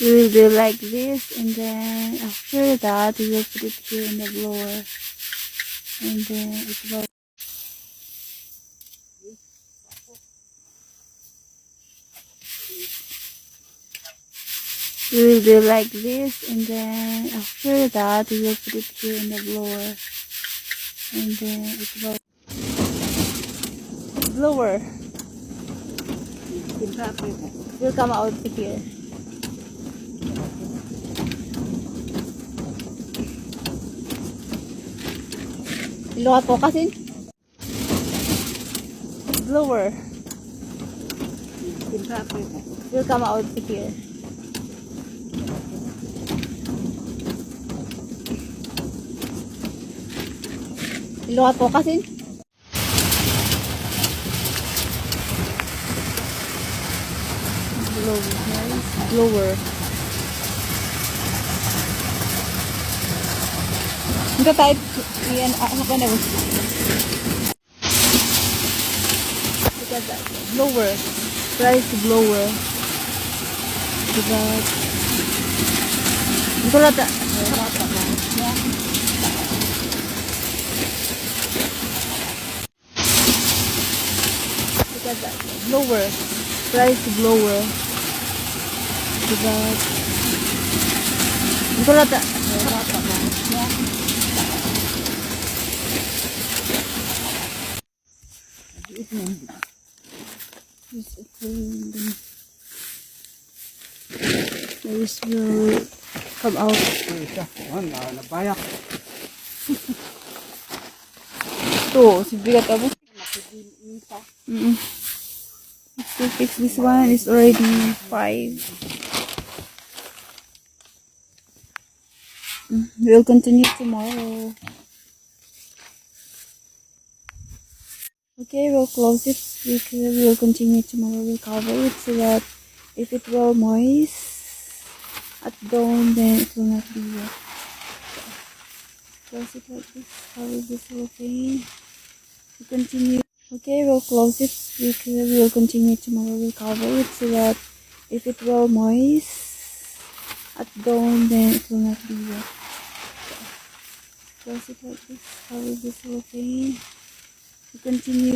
We will do like this, and then after that we will put it here in the blower, and then it will. We will do like this, and then after that we will put it here in the blower, and then it will. Blower will come out here. Iluhat po kasi. Blower will come out here. Iluhat po kasi. Blower. Enggak tayo yan ako na mo. Blower. Price blower. Diba? Ito lata. Blower. Price blower. Diba? Ito lata. This will come out. Nabayak. Tuh, si bigat ako. To fix this one is already 5. We'll continue tomorrow. Okay, we'll close it. We'll continue tomorrow. We'll cover it so that if it will moist at dawn, then it will not be wet. Close it like this. Cover this whole thing. We'll continue. Okay, we'll close it. We'll continue tomorrow. We'll cover it so that if it will moist at dawn, then it will not be wet. Close it like this. Cover this whole thing. We'll continue.